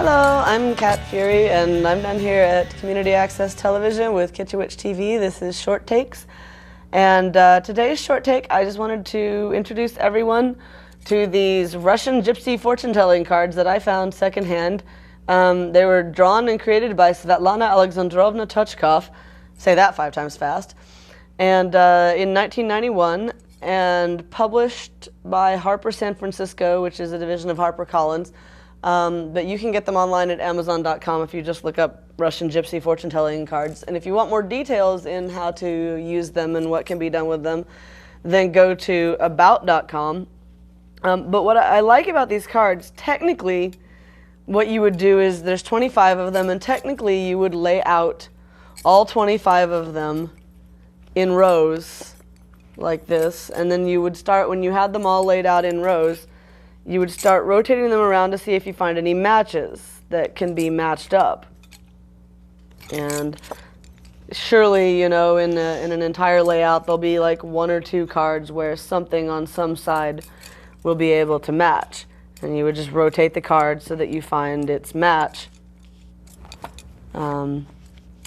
Hello, I'm Kat Fury, and I'm down here at Community Access Television with Kitchewich TV. This is Short Takes. And today's Short Take, I just wanted to introduce everyone to these Russian gypsy fortune-telling cards that I found secondhand. They were drawn and created by Svetlana Alexandrovna Tochkov, say that 5 times fast, and in 1991, and published by Harper San Francisco, which is a division of HarperCollins. But you can get them online at Amazon.com if you just look up Russian gypsy fortune-telling cards. And if you want more details in how to use them and what can be done with them, then go to About.com. But what I like about these cards, technically, what you would do is there's 25 of them, and technically you would lay out all 25 of them in rows like this, and then you would start, when you had them all laid out in rows, you would start rotating them around to see if you find any matches that can be matched up. And surely, you know, in an entire layout, there'll be like 1 or 2 cards where something on some side will be able to match. And you would just rotate the card so that you find its match. And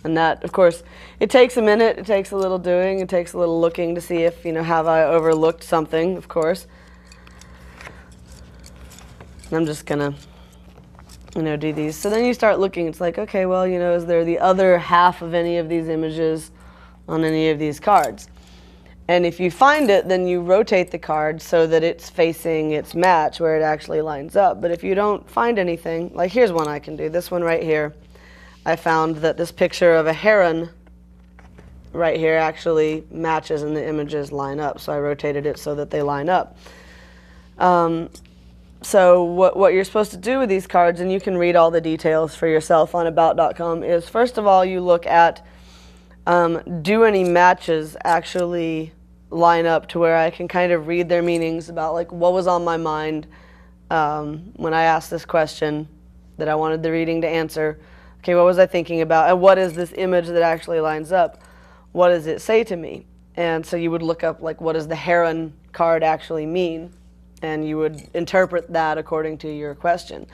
that, of course, it takes a minute, it takes a little doing, it takes a little looking to see if, you know, have I overlooked something, of course. I'm just gonna, you know, do these. So then you start looking, it's like, okay, well, you know, is there the other half of any of these images on any of these cards? And if you find it, then you rotate the card so that it's facing its match where it actually lines up. But if you don't find anything, like here's one I can do, this one right here. I found that this picture of a heron right here actually matches and the images line up. So I rotated it so that they line up. So what you're supposed to do with these cards, and you can read all the details for yourself on About.com, is first of all you look at do any matches actually line up to where I can kind of read their meanings about like what was on my mind when I asked this question that I wanted the reading to answer. Okay, what was I thinking about, and what is this image that actually lines up? What does it say to me? And so you would look up like what does the heron card actually mean? And you would interpret that according to your question.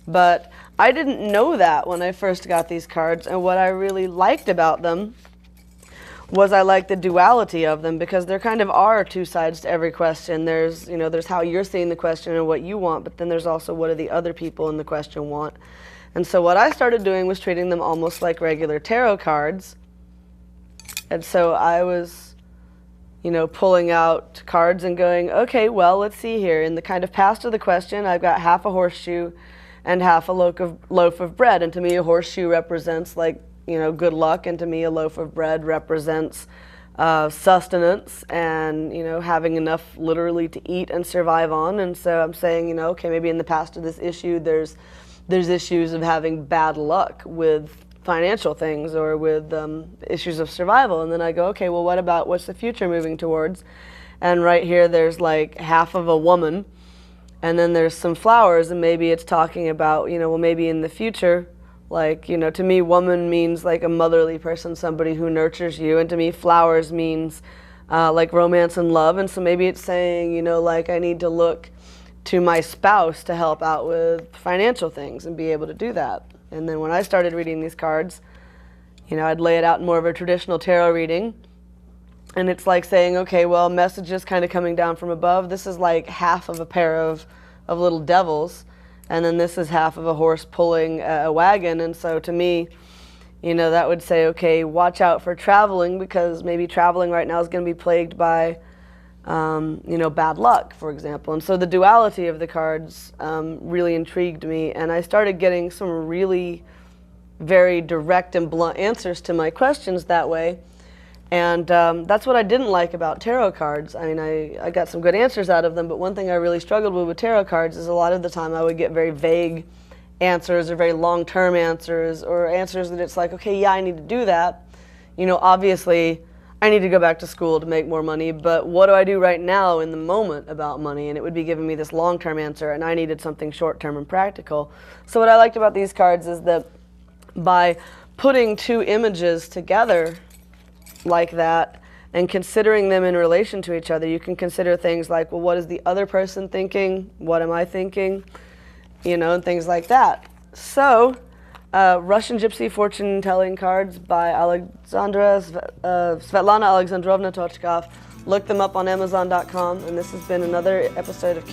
But I didn't know that when I first got these cards, and what I really liked about them was I liked the duality of them, because there kind of are 2 sides to every question. There's, you know, there's how you're seeing the question and what you want, but then there's also what do the other people in the question want. And so what I started doing was treating them almost like regular tarot cards. And so I was, you know, pulling out cards and going, okay, well, let's see here. In the kind of past of the question, I've got half a horseshoe and half a loaf of bread. And to me, a horseshoe represents, like, you know, good luck. And to me, a loaf of bread represents sustenance and, you know, having enough literally to eat and survive on. And so I'm saying, you know, okay, maybe in the past of this issue, there's issues of having bad luck with financial things or with issues of survival. And then I go, okay, well, what about what's the future moving towards? And right here there's like half of a woman, and then there's some flowers, and maybe it's talking about, you know, well, maybe in the future, like, you know, to me woman means like a motherly person, somebody who nurtures you, and to me flowers means like romance and love. And so maybe it's saying, you know, like I need to look to my spouse to help out with financial things and be able to do that. And then when I started reading these cards, you know, I'd lay it out in more of a traditional tarot reading. And it's like saying, okay, well, messages kind of coming down from above. This is like half of a pair of little devils. And then this is half of a horse pulling a wagon. And so to me, you know, that would say, okay, watch out for traveling, because maybe traveling right now is going to be plagued by, you know, bad luck, for example. And so the duality of the cards really intrigued me, and I started getting some really very direct and blunt answers to my questions that way. And that's what I didn't like about tarot cards. I mean, I got some good answers out of them, but one thing I really struggled with tarot cards is a lot of the time I would get very vague answers or very long-term answers, or answers that it's like, okay, yeah, I need to do that. You know, obviously, I need to go back to school to make more money, but what do I do right now in the moment about money? And it would be giving me this long-term answer, and I needed something short-term and practical. So what I liked about these cards is that by putting 2 images together like that and considering them in relation to each other, you can consider things like, well, what is the other person thinking? What am I thinking? You know, and things like that. So, Russian Gypsy Fortune Telling Cards by Svetlana Alexandrovna Tochkov. Look them up on Amazon.com. And this has been another episode of